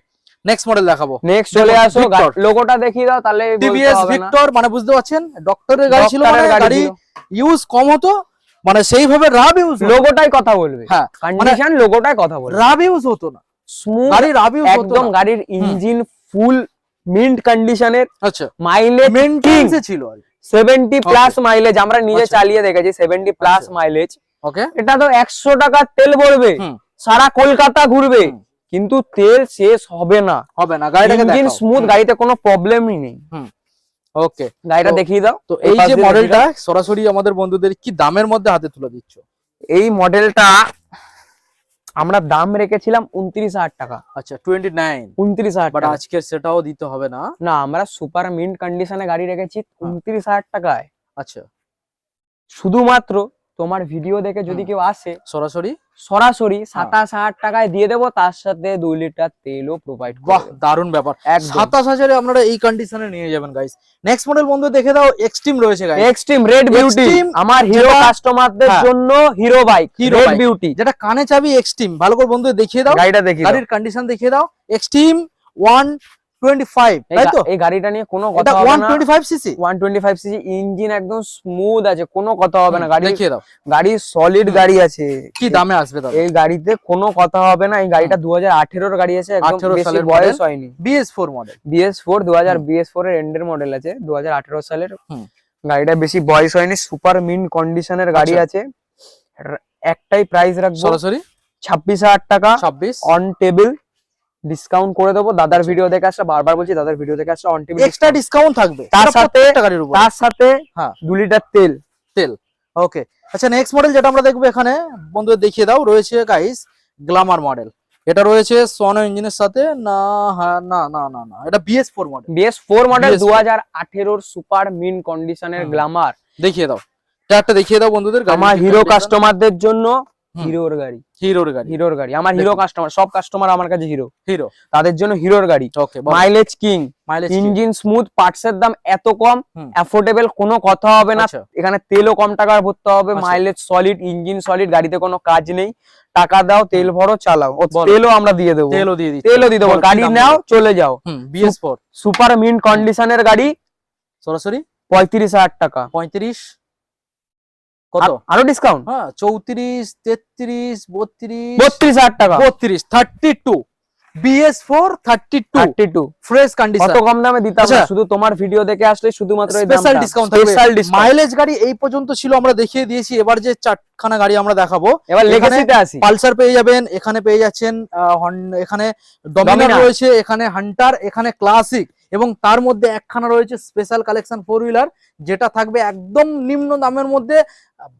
নেক্সট মডেল দেখাবো, নেক্সট চলে দেখো, আসো, Victor। লোগোটা দেখিয়ে দাও, তাহলে বলতে টিভিএস হবে না। ভিক্টর, মানে বুঝতে পারছেন, ডক্টরের গাড়ি ছিল, ডক্টরের মানে গাড়ি গাড়ি ছিল। ইউজ কম হতো, মানে সেইভাবে রাব ইউজ, লোগোটাই কথা বলবে, হ্যাঁ কন্ডিশন লোগোটাই কথা বলবে, রাব ইউজ হতো না, স্মুথ গাড়ি রাব ইউজ হতো একদম। না। গাড়ির ইঞ্জিন ফুল মিন্ট কন্ডিশনের, আচ্ছা মাইলেজ মেইনটেন্সে ছিল। 70 প্লাস মাইলেজ, আমরা নিজে আচ্ছা। চালিয়ে দেখেছি 70 প্লাস আচ্ছা। মাইলেজ। ওকে, এটা তো 100 টাকা তেল ভরবে, হুম। সারা কলকাতা ঘুরবে, হুম। কিন্তু তেল শেষ হবে না, হবে না, গাড়িটাকে ইঞ্জিন দেখাও। স্মুথ, গাড়িতে কোনো প্রবলেমই নেই। ওকে, গাড়িটা তো- দেখিয়ে দাও। তো এই এই পাশ যে দিয়ে মডেলটা সরাসরি আমাদের বন্ধুদের কি দামের মধ্যে হাতে তুলে দিচ্ছ? এই মডেলটা আমরা দাম রেখেছিলাম 29,000 টাকা, আচ্ছা 29, 29,000 বাট টাকা। আজকে সেটাও দিতে হবে না। না, আমরা সুপার মিন্ট কন্ডিশনে গাড়ি রেখেছি 29,000 টাকায়। আচ্ছা শুধুমাত্র তোমার ভিডিও দেখে যদি হুম। কেউ আসে, সরাসরি, সরাসরি 27,000 টাকায় দিয়ে দেবো, তার সাথে 2 লিটার তেলও প্রোভাইড বাহ করবো। দারুণ ব্যাপার। একদম 27,000-এ আপনারা এই কন্ডিশনে নিয়ে যাবেন গাইস। নেক্সট মডেল বন্ধু দেখে দাও, এক্সট্রিম রয়েছে guys, Xtreme red beauty, Extreme, আমার হিরো যেটা- কাস্টমারদের হ্যাঁ। জন্য Hero bike, Hero red bike। Beauty. যেটা কানে চাবি এক্সট্রিম, ভালো করে বন্ধু দেখিয়ে দাও, গাড়িটা দেখি, গাড়ির কন্ডিশন দেখিয়ে দাও। এক্সট্রিম 1 125 তাই তো? এই গাড়িটা নিয়ে কোনো এটা কথা হবে না। 125 সিসি 125 সিসি ইঞ্জিন একদম স্মুথ আছে, কোনো কথা হবে না। গাড়ি দেখিয়ে দাও গাড়ি সলিড গাড়ি আছে। কি দামে আসবে দাদা? এই গাড়িতে কোনো কথা হবে না। এই গাড়িটা 2018 এর গাড়ি আছে, একদম 18 বেশি সালের বয়স model। হয়নি। BS4 model. BS4 BS4 এর এন্ডের মডেল আছে, 2018 সালের। হুম। গাড়িটা বেশি বয়স হয়নি, সুপার মিন্ট কন্ডিশনের গাড়ি আছে। একটাই প্রাইস রাখবো, সরাসরি 26,000 টাকা 26 অন টেবিল ডিসকাউন্ট করে দেবো। দাদার ভিডিও দেখে আসলে, বারবার বলছি দাদার ভিডিও দেখে আসলে অন টেবিল এক্সট্রা ডিসকাউন্ট থাকবে তার সেটা সাথে প্রত্যেকটা গাড়ির উপর। তার সাথে হ্যাঁ 2 লিটার তেল। তেল ওকে। আচ্ছা নেক্সট মডেল যেটা আমরা দেখবো এখানে বন্ধুদের দেখিয়ে দাও, রয়েছে গাইস গ্ল্যামার মডেল। এটা রয়েছে সোনো ইঞ্জিনের সাথে না? হ্যাঁ না না না না, এটা BS4 model. BS4 model BS4 2018 super mint কন্ডিশনের গ্ল্যামার। দেখিয়ে দাও, টায়ারটা দেখিয়ে দাও বন্ধুদের। আমার হিরো কাস্টমারদের জন্য হিরোর গাড়ি, হিরোর গাড়ি, হিরোর গাড়ি। আমার হিরো কাস্টমার, সব কাস্টমার আমার কাছে হিরো, হিরো তাদের জন্য হিরোর গাড়ি। Okay mileage king, mileage engine smooth, পার্টসের দাম এত কম, হুম। অ্যাফোর্ডেবল, কোনো কথা হবে না। আচ্ছা। এখানে তেলও কম টাকার ভরতে হবে, আচ্ছা। মাইলেজ সলিড, ইঞ্জিন সলিড, গাড়িতে কোনো কাজ নেই। টাকা দাও, তেল ভরো, চালাও। ও বলো। তেলও আমরা দিয়ে দেবো, তেলও দিয়ে দিচ্ছি, তেলও দিয়ে দেবো। বলো, কি গাড়ি দাম নাও, বলো? চলে যাও। BS4 সুপার মিন্ট কন্ডিশনের গাড়ি, সরাসরি 35,000 টাকা। 35 কত? আরো ডিসকাউন্ট, হ্যাঁ 34 33 32 32,000 টাকা। 32 32 BS4 32 ফ্রেশ কন্ডিশন। কত কম দামে দিতাম না, আচ্ছা। শুধু তোমার ভিডিও দেখে আসলে শুধুমাত্র এই স্পেশাল দামটা। ডিসকাউন্ট থাকবে। Special discount. মাইলেজ গাড়ি এই পর্যন্ত ছিল, আমরা দেখিয়ে দিয়েছি। এবার যে চারখানা গাড়ি আমরা দেখাবো, এবার এখানে লেগেসিতে আসি। পালসার পেয়ে যাবেন, এখানে পেয়ে যাচ্ছেন এখানে ডমিনার Dominar রয়েছে, এখানে হান্টার, এখানে ক্লাসিক, এবং তার মধ্যে একখানা রয়েছে স্পেশাল কালেকশন 4 হুইলার, যেটা থাকবে একদম নিম্ন দামের মধ্যে।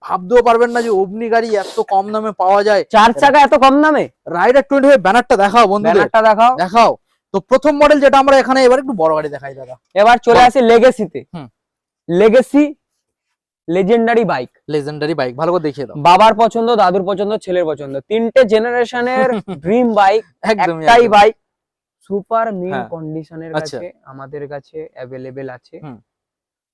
ভাবতেও পারবেন না যে অগ্নি গাড়ি এত কম দামে পাওয়া যায়। 4 চাকা এত কম দামে। রাইডার 25 ব্যানারটা দেখাও বন্ধুদের, ব্যানারটা দেখাও। দেখাও। তো প্রথম মডেল যেটা আমরা এখানে, এবার একটু বড় গাড়ি দেখাই দাদা। এবার চলে আসি লেগেসিতে। হুম। Legacy legendary bike, legendary bike, ভালো করে দেখিয়ে দাও। বাবার পছন্দ, দাদুর পছন্দ, ছেলের পছন্দ, তিনটে জেনারেশনের ড্রিম বাইক। একদমই একটাই একদম। বাইক, সুপার মিন হ্যাঁ। কন্ডিশনের আচ্ছা। কাছে আমাদের কাছে অ্যাভেলেবেল আছে। হুম।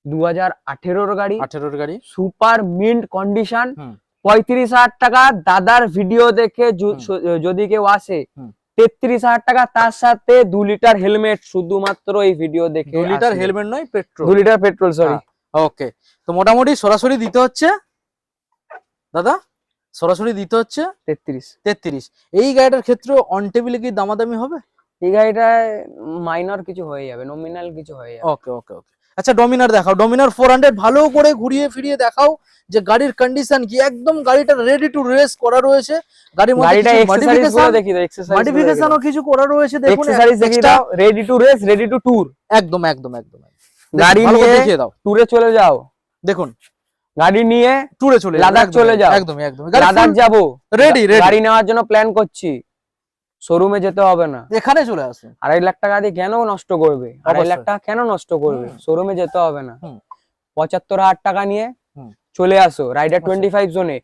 2018 গাড়ি, 18 গাড়ি, সুপার মিন্ট কন্ডিশন, হুম। 35,000 টাকা। দাদার ভিডিও দেখে যদি কেউ আসে, হুম। 33,000 টাকা, তার সাথে 2 লিটার হেলমেট, শুধুমাত্র এই ভিডিও দেখে। 2 লিটার হেলমেট নয়, petrol. 2 litre petrol, sorry. Okay, তো মোটামুটি সরাসরি দিতে হচ্ছে দাদা, সরাসরি দিতে হচ্ছে 33। এই গাড়িটার ক্ষেত্রে অন টেবিলে কি দামাদামি হবে? এই গাড়িটায় মাইনর কিছু হয়ে যাবে, নমিনাল কিছু হয়ে যাবে। ওকে ওকে ওকে। আচ্ছা ডমিনার দেখাও, ডমিনার 400 ভালো করে ঘুরিয়ে ফিরিয়ে দেখাও যে গাড়ির কন্ডিশন কি। একদম গাড়িটা রেডি টু রেস করা রয়েছে। গাড়ির মধ্যে গাড়িটা কিছু এক্সেসরিজ গুলো দেখি দাও, মডিফিকেশনও কিছু করা রয়েছে, দেখুন এক্সেসরিজ দেখি দাও। Ready to race, ready to tour. একদম একদম একদম। গাড়ি ভালো করে নিয়ে দেখিয়ে দাও, ট্যুরে চলে যাও। দেখুন গাড়ি নিয়ে ট্যুরে চলে যাও, লাদাখ একদম, চলে যাও। একদম একদম। লাদাখ যাবো, রেডি রেডি, গাড়ি নেওয়ার জন্য প্ল্যান করছি, শোরুমে যেতে হবে না। এখানে চলে আসুন। 2.5 লাখ টাকা দিয়ে কেন নষ্ট করবে? 2.5 লাখ অবশ্যই। টাকা কেন নষ্ট করবে? শোরুমে যেতে হবে না। হুম। 75,000 টাকা নিয়ে হুম। চলে আসো রাইডার আচ্ছা। 25 জোনে।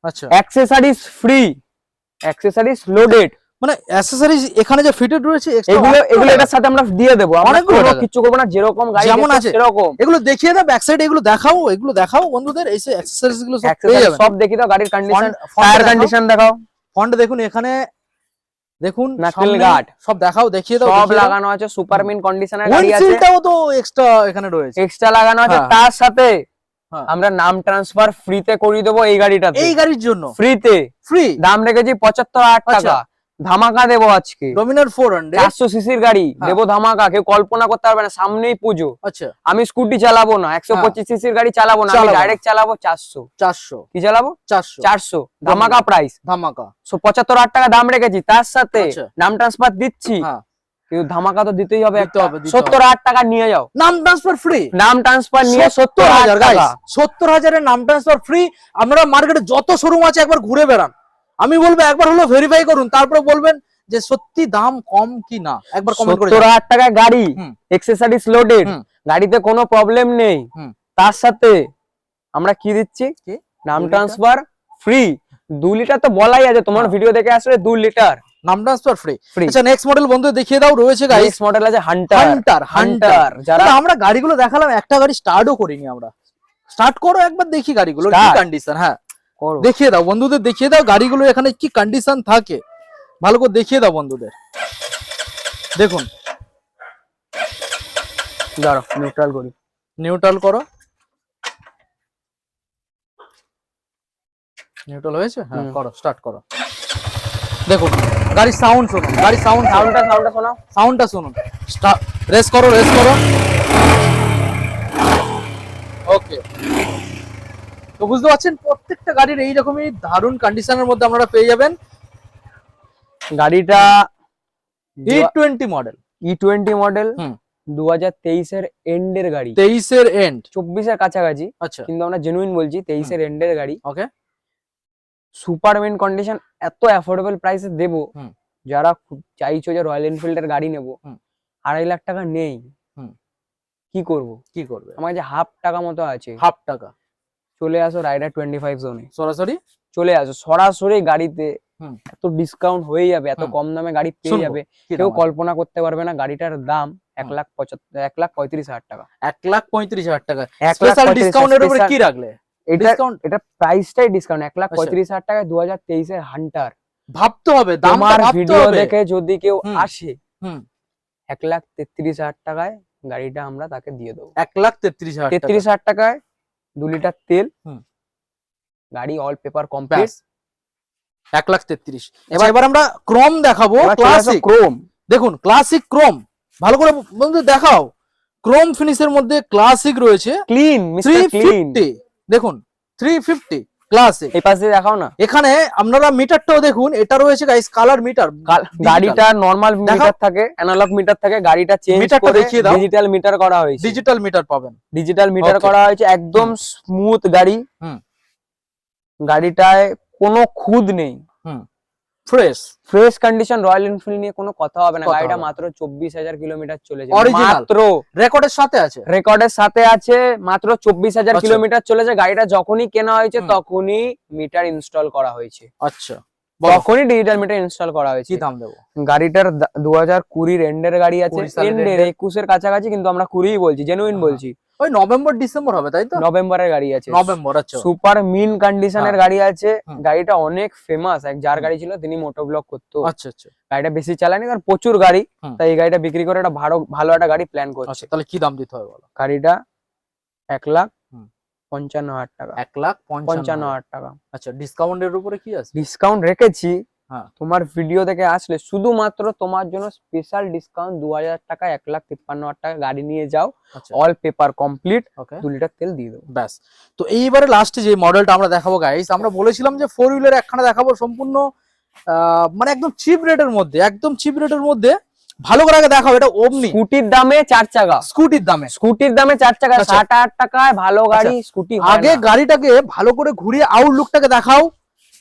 আচ্ছা, অ্যাক্সেসরিজ ফ্রি, অ্যাক্সেসরিজ লোডেড। মানে অ্যাকসেসরিজ এখানে যে ফিটেড রয়েছে এগুলো এটার সাথে আমরা দিয়ে দেবো। আমরা অনেকগুলো কোনো টাকা। কিছু করবো না, যেরকম গাড়ি যেমন দেখছো আছে সেরকম। এগুলো দেখিয়ে দাও, ব্যাক সাইড এগুলো দেখাও, এগুলো দেখাও বন্ধুদের। এই অ্যাকসেসরিজ গুলো সব পেয়ে অ্যাক্সেসরিজ যাবেন। সব দেখি দাও, গাড়ির কন্ডিশন, ফন্ট টায়ার দেখাও। কন্ডিশন দেখাও। ফন্ট দেখুন, এখানে দেখুন, নাকেল সামনে গার্ড সব দেখাও, দেখিয়ে দাও, সব লাগানো আছে। সুপার মিন কন্ডিশনের গাড়ি আছে, উইন্ডশিল্ডটাও তো এক্সট্রা এখানে রয়েছে। এক্সট্রা লাগানো আছে। হ্যাঁ। তার সাথে হ্যাঁ। আমরা নাম ট্রান্সফার ফ্রিতে করিয়ে দেবো এই গাড়িটাতে। এই গাড়ির জন্য ফ্রিতে ফ্রি দাম রেখেছি 75,000 আচ্ছা। টাকা। ধামাকা দেবো আজকে। ডমিনার 400। 400 সিসির গাড়ি হ্যাঁ। দেবো ধামাকা, কেউ কল্পনা করতে পারবে না। সামনেই পুজো, আচ্ছা, আমি স্কুটি চালাবো না, 125 সিসির গাড়ি চালাবো না, আমি চালাবো না। ডাইরেক্ট চালাবো 400। 400 কি চালাবো? 400 400 ধামাকা প্রাইস। ধামাকা। 75,000 টাকা দাম রেখেছি, তার সাথে আচ্ছা। নাম ট্রান্সফার দিচ্ছি। হ্যাঁ, কিন্তু ধামাকা তো দিতেই হবে দিতে একটা। হবে, দিতে 70,000 টাকা নিয়ে যাও, নাম ট্রান্সফার ফ্রি। নাম ট্রান্সফার নিয়ে 70,000 টাকা। 70,000 এর নাম ট্রান্সফার ফ্রি। আপনারা মার্কেটে যত শোরুম আছে একবার ঘুরে বেড়ান। আমি বলবো একবার হলো ভেরিফাই করুন, তারপরে বলবেন যে সত্যি দাম কম কি না। একবার কমেন্ট করে 70,000 টাকা গাড়ি, হুম। এক্সেসরিজ লোডেড, হুম। গাড়িতে কোনো প্রবলেম নেই। হুম। তার সাথে আমরা কি দিচ্ছি? কি? নাম 2 লিটার? Transfer free. 2 লিটার তো বলাই আছে, তোমার হ্যাঁ। ভিডিও দেখে আসলে 2 লিটার নাম ট্রান্সফার ফ্রি। ফ্রি। আচ্ছা নেক্সট মডেল বন্ধু দেখিয়ে দাও, রয়েছে গাইস নেক্সট মডেল আছে হান্টার। হান্টার। হান্টার যারা আমরা গাড়িগুলো দেখালাম, একটা গাড়ি স্টার্টও করিনি আমরা। স্টার্ট করো একবার, দেখি গাড়িগুলোর কি Start? কন্ডিশন। হ্যাঁ করো। দেখিয়ে দাও বন্ধুদের, দেখিয়ে দাও গাড়িগুলো এখানে কি কন্ডিশন থাকে, ভালো করে দেখিয়ে দাও বন্ধুদের। দেখুন দাঁড়াও নিউট্রাল করি। নিউট্রাল করো। নিউট্রাল হয়েছে? হ্যাঁ করো, স্টার্ট করো। দেখুন গাড়ির সাউন্ড শুনুন, গাড়ির সাউন্ডটা শোনাও। সাউন্ডটা শুনুন। রেস করো, রেস করো। ওকে, তো বুঝতে পারছেন প্রত্যেকটা গাড়ির এইরকমই দারুণ কন্ডিশনের মধ্যে আপনারা পেয়ে যাবেন। গাড়িটা E20 মডেল, E20 মডেল, হুম। 2023 এন্ডের গাড়ি, 23 এন্ড, 24 কাছাকাছি, আচ্ছা কিন্তু আমরা জেনুইন বলছি 23 এন্ডের গাড়ি। ওকে, সুপার মিন্ট কন্ডিশন, এত অ্যাফোর্ডেবল প্রাইসে দেবো। হুম। যারা খুব চাইছো যে রয়্যাল এনফিল্ডের গাড়ি নেবো, হুম। 2.5 লাখ টাকা নেই, হুম। কি করব? কি করবে? আমার কাছে হাফ টাকা মতো আছে, হাফ টাকা। চলে আসো রাইডার 25 জোনে, সরাসরি চলে আসো সরাসরি গাড়িতে। হুম। এত ডিসকাউন্ট হয়ে যাবে, এত কম দামে গাড়ি পেয়ে শুনবো, যাবে, কি কেউ দাম আছে? কল্পনা করতে পারবে না। গাড়িটার দাম 1,35,000 টাকা। 1,35,000 টাকা। 1,35,000 স্পেশাল ডিসকাউন্টের উপরে special- কি রাখলে? এটা ডিসকাউন্ট এটা প্রাইসটাই ডিসকাউন্ট। 1,35,000 টাকায় 2023 হান্টার। ভাবতে হবে, দামটা তোমার ভাবতে ভিডিও হবে। দেখে যদি কেউ হুম। আসে, হুম। 1,33,000 টাকায় গাড়িটা আমরা তাকে দিয়ে দেবো। 1,33,000 টাকা। 33,000 টাকায় 2 লিটার তেল, হুম। গাড়ি অল পেপার কমপ্লিট। 1,33,000। এবার আমরা ক্রোম দেখাবো, ক্লাসিক। ক্রোম, দেখুন ক্লাসিক ক্রোম, ভালো করে বন্ধু দেখাও। ক্রোম ফিনিশের মধ্যে ক্লাসিক রয়েছে, ক্লিন, মিস্টার ক্লিন। 350। দেখুন 350 ক্লাসিক। এই পাশে দেখাও না, এখানে আপনারা মিটারটাও দেখুন, এটা রয়েছে গাইস কালার মিটার। গাড়িটা নরমাল মিটার থাকে, অ্যানালগ মিটার থাকে, গাড়িটা চেঞ্জ মিটারটা করে দেখিয়ে দাও। ডিজিটাল মিটার করা হয়েছে। ডিজিটাল মিটার পাবেন, ডিজিটাল মিটার Okay. করা হয়েছে, একদম স্মুথ গাড়ি। হুম। গাড়িটায় কোনো খুদ নেই, fresh fresh condition. Royal Enfield নিয়ে কোনো কথা হবে না। কথা গাড়িটা হবে না। মাত্র 24,000 কিলোমিটার চলেছে, Original। মাত্র রেকর্ডের সাথে আছে, রেকর্ডের সাথে আছে, মাত্র 24,000 আচ্ছা। কিলোমিটার চলেছে। গাড়িটা যখনই কেনা হয়েছে হুম। তখনই মিটার ইনস্টল করা হয়েছে, আচ্ছা বলো, তখনই ডিজিটাল মিটার ইনস্টল করা হয়েছে। কি দাম দেবো? গাড়িটার 2020 এন্ডের গাড়ি আছে, 20 সালের এন্ডের end এর। 21 কাছাকাছি, কিন্তু আমরা 20 বলছি, জেনুইন হ্যাঁ। বলছি। ওই নভেম্বর ডিসেম্বর হবে তাই তো? নভেম্বরের গাড়ি আছে, নভেম্বর, আচ্ছা। সুপার মিন কন্ডিশনের হ্যাঁ। গাড়ি আছে। হুম। গাড়িটা অনেক ফেমাস, যার গাড়ি ছিল তিনি মোটো ব্লগ করতো। আচ্ছা আচ্ছা গাড়িটা বেশি চালানি, তার প্রচুর গাড়ি, হুম। তাই এই গাড়িটা বিক্রি করে একটা ভালো একটা গাড়ি প্ল্যান করছে। আচ্ছা, তাহলে কি দাম দিতে হবে বলো? গাড়িটা 1,55,000 টাকা। 1,55,000 টাকা। আচ্ছা, ডিসকাউন্টের উপরে কি আছে? ডিসকাউন্ট রেখেছি, হ্যাঁ। তোমার ভিডিও দেখে আসলে শুধুমাত্র তোমার জন্য স্পেশাল ডিসকাউন্ট 2,000 টাকা, 1,53,000 টাকা। গাড়ি নিয়ে যাও, আচ্ছা অল পেপার কমপ্লিট, ওকে, 2 লিটার তেল দিয়ে দেবো। ব্যাস। তো এইবারে লাস্টে যে মডেলটা আমরা দেখাবো গাইস, আমরা বলেছিলাম যে 4 হুইলার একখানা দেখাবো সম্পূর্ণ মানে একদম চিপ রেটের মধ্যে, একদম চিপ রেটের মধ্যে। ভালো করে আগে দেখাও, এটা ওমনি স্কুটির দামে 4 চাকা, স্কুটির দামে। স্কুটির দামে 4 চাকা, আচ্ছা। 60,000 টাকায় ভালো গাড়ি স্কুটি। আগে গাড়িটাকে ভালো করে ঘুরিয়ে আউটলুকটাকে দেখাও,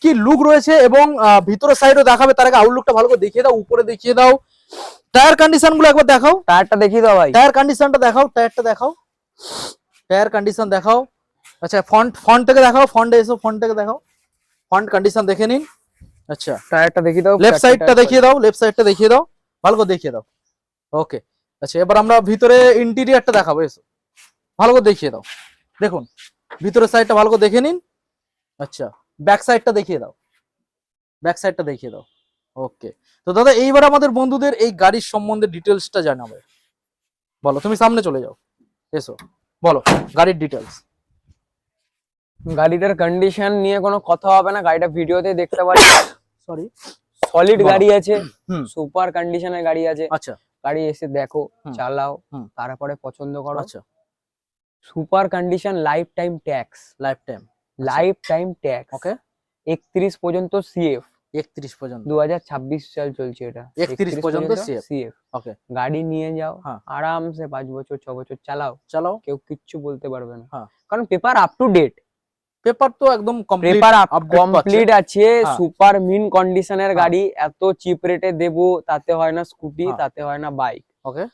কি লুক রয়েছে, এবং ভিতরের সাইডও দেখাবে। তার আগে আউটলুকটা ভালো করে দেখিয়ে দাও, উপরে দেখিয়ে দাও। টায়ার কন্ডিশন গুলো একবার দেখাও, টায়ারটা দেখিয়ে দাও ভাই। টায়ার কন্ডিশনটা দেখাও, টায়ারটা দেখাও, টায়ার কন্ডিশন দেখাও। আচ্ছা ফন্ট থেকে দেখাও, ফন্টে এসো, ফন্ট থেকে দেখাও, ফন্ট কন্ডিশন দেখে নিন। আচ্ছা টায়ারটা দেখিয়ে দাও, লেফট সাইডটা দেখিয়ে দাও, লেফট সাইডটা দেখিয়ে দাও, ভালো করে দেখিয়ে দাও। ওকে, আচ্ছা এবার আমরা ভিতরে ইন্টেরিয়রটা দেখাবো, এসো ভালো করে দেখিয়ে দাও। দেখুন ভিতরের সাইডটা ভালো করে দেখে নিন। আচ্ছা ব্যাক সাইডটা দেখিয়ে দাও, ব্যাক সাইডটা দেখিয়ে দাও। ওকে, তো দাদা এইবার আমাদের বন্ধুদের এই গাড়ির সম্বন্ধে ডিটেলসটা জানাবে। বলো, তুমি সামনে চলে যাও, এসো বলো গাড়ির ডিটেলস। গাড়িটার কন্ডিশন নিয়ে কোনো কথা হবে না, গাড়িটা ভিডিওতে দেখতে পাচ্ছি। সরি, সলিড বলো। গাড়ি আছে, হুম। সুপার কন্ডিশনের গাড়ি আছে। আচ্ছা গাড়ি এসে দেখো, হুম। চালাও, হুম। তারপরে পছন্দ করো। আচ্ছা, super condition, life time tax, life time, life time tax. Okay, 31 পর্যন্ত সিএফ, 31 পর্যন্ত, 2026 সাল চলছে এটা, 31 পর্যন্ত সিএফ। ওকে, গাড়ি নিয়ে যাও, হ্যাঁ। আরামসে 5 বছর 6 বছর চালাও, চালাও। কেউ কিচ্ছু বলতে পারবে না। হ্যাঁ। কারণ paper up to date, paper তো একদম কমপ্লিট, পেপার আপডেট কমপ্লিট আছে। হ্যাঁ। সুপার মিন কন্ডিশনের হ্যাঁ। গাড়ি, এত চিপ রেটে দেবো, তাতে হয় না স্কুটি, হ্যাঁ। তাতে হয় না বাইক। ওকে,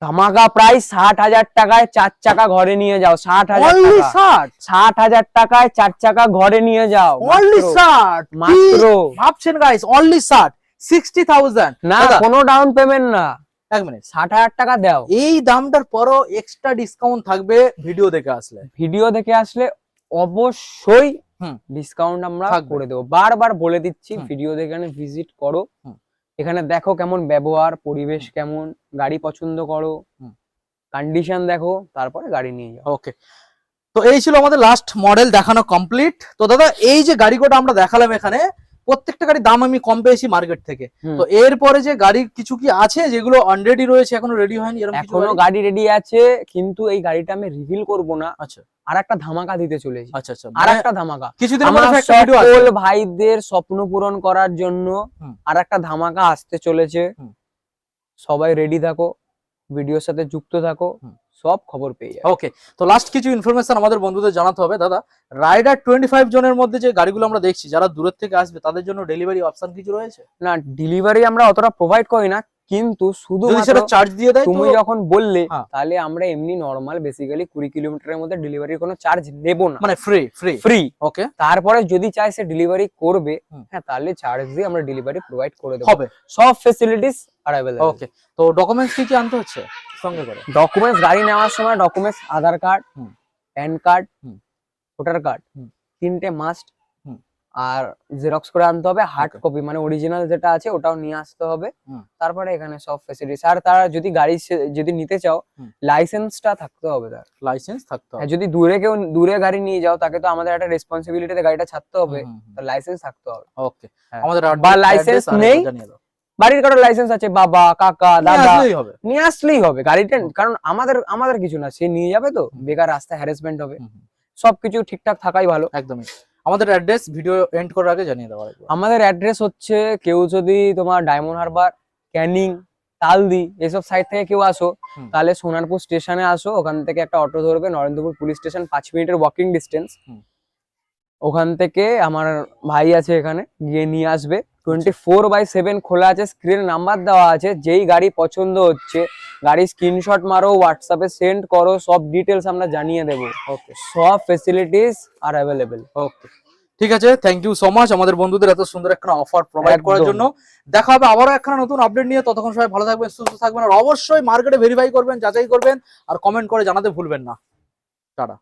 ধামাকা প্রাইস 60,000 টাকায় 4 চাকা ঘরে নিয়ে যাও। 60,000 অনলি টাকা, 60, 60,000 টাকায় 4 চাকা ঘরে নিয়ে যাও। অনলি মাত্র, 60 মাত্র। ভাবছেন গাইস, অনলি 60, 60,000 না, দাদা, কোনো ডাউন পেমেন্ট না, এক মিনিট, 60,000 টাকা দাও। এই দামটার পরও এক্সট্রা ডিসকাউন্ট থাকবে ভিডিও দেখে আসলে। ভিডিও দেখে আসলে অবশ্যই হুম। ডিসকাউন্ট আমরা থাকবে। করে দেবো। বারবার বলে দিচ্ছি, হুম। ভিডিও দেখে ভিজিট করো, হুম। এখানে দেখো কেমন ব্যবহার, পরিবেশ কেমন, গাড়ি পছন্দ করো, হুম। কন্ডিশন দেখো, তারপরে গাড়ি নিয়ে যাও। ওকে, তো এই ছিল আমাদের লাস্ট মডেল দেখানো কমপ্লিট। তো দাদা এই যে গাড়ি কোটা আমরা দেখালাম এখানে, প্রত্যেকটা গাড়ির দাম আমি কম পেয়েছি মার্কেট থেকে। তো এরপরে যে গাড়ি কিছু কি আছে যেগুলো অলরেডি রয়েছে এখনো রেডি হয়নি এরকম কিছু? এখনো গাড়ি রেডি আছে, কিন্তু এই গাড়িটা আমি রিভিল করব না। আচ্ছা আর একটা ধামাকা দিতে চলেছি। আচ্ছা আচ্ছা, আর একটা ধামাকা কিছুদিন আমার পরে একটা ভিডিও আছে। সকল ভাইদের স্বপ্ন পূরণ করার জন্য আর একটা ধামাকা আসতে চলেছে। সবাই রেডি থাকো, ভিডিওর সাথে যুক্ত থাকো, সব খবর পেয়ে যাবে। ওকে, তো লাস্ট কিছু ইনফরমেশন আমাদের বন্ধুদের জানাতে হবে। দাদা রাইডার 25 জনের মধ্যে যে গাড়িগুলো আমরা দেখছি যারা দূরের থেকে আসবে তাদের জন্য ডেলিভারি অপশন কিছু রয়েছে? না, ডেলিভারি আমরা অতটা প্রোভাইড করি না, কিন্তু শুধু যদি সেটা চার্জ দিয়ে দেয় তুমি যখন বললে, হ্যাঁ। তাহলে আমরা এমনি নরমাল বেসিক্যালি 20 কিলোমিটারের মধ্যে ডেলিভারির কোনো চার্জ নেব না, মানে ফ্রি ফ্রি ফ্রি। ওকে, তারপরে যদি চাই সে ডেলিভারি করবে, হ্যাঁ তাহলে চার্জ দিয়ে আমরা ডেলিভারি প্রোভাইড করে দেব। হবে, সব ফ্যাসিলিটিস আর अवेलेबल। ওকে, তো ডকুমেন্টস কি কি আনতে হচ্ছে সঙ্গে করে? ডকুমেন্টস গাড়ি নেওয়ার সময় documents Aadhaar card, PAN card, voter card, তিনটে মাস্ট, আর জেরক্স করে আনতে হবে। হার্ড কপি মানে অরিজিনাল যেটা আছে ওটাও নিয়ে আসতে হবে। তারপরে এখানে সব ফ্যাসিলিটিস। আর তারা যদি গাড়ি যদি নিতে চাও, লাইসেন্সটা থাকতে হবে। তার লাইসেন্স থাকতে হবে। যদি দূরে গাড়ি নিয়ে যাও, তাকে তো আমাদের একটা রেসপন্সিবিলিটিতে গাড়িটা ছাড়তে হবে, তো লাইসেন্স থাকতে হবে। ওকে, আমাদের বা লাইসেন্স নেই, বাড়ির কারো লাইসেন্স আছে, বাবা কাকা দাদা, নিয়ে আসলেই হবে গাড়িটা। কারণ আমাদের কিছু না, সে নিয়ে যাবে, তো বেকার রাস্তায় হ্যারাসমেন্ট হবে। সবকিছু ঠিকঠাক থাকাই ভালো। একদমই। আমাদের অ্যাড্রেস ভিডিও এন্ড করার আগে জানিয়ে দেওয়া লাগবে। আমাদের অ্যাড্রেস হচ্ছে, কেউ যদি তোমার ডায়মন্ড হারবার, ক্যানিং, তালদি এসব সাইড থেকে কেউ আসো, তাহলে সোনারপুর স্টেশনে আসো। ওখান থেকে একটা অটো ধরবে, নরেন্দ্রপুর পুলিশ স্টেশন 5 মিনিটের ওয়াকিং ডিস্টেন্স। ওখান থেকে আমার ভাই আছে এখানে, গিয়ে নিয়ে আসবে। 24/7 খোলা আছে, স্ক্রিন নাম্বার দেওয়া আছে। যেই গাড়ি পছন্দ হচ্ছে, গাড়ির স্ক্রিনশট মারো, হোয়াটসঅ্যাপে সেন্ড করো, সব ডিটেলস আমরা জানিয়ে দেবো। ওকে, সব ফ্যাসিলিটিস আর অ্যাভেলেবেল। ওকে, ঠিক আছে, থ্যাংক ইউ সো মাচ আমাদের বন্ধুদের এত সুন্দর একটা অফার প্রোভাইড করার একদম। জন্য। দেখা হবে আবারও একটা নতুন আপডেট নিয়ে। ততক্ষণ সবাই ভালো থাকবেন, সুস্থ থাকবেন, আর অবশ্যই মার্কেটে ভেরিফাই করবেন, যাচাই করবেন, আর কমেন্ট করে জানাতে ভুলবেন না। টাটা।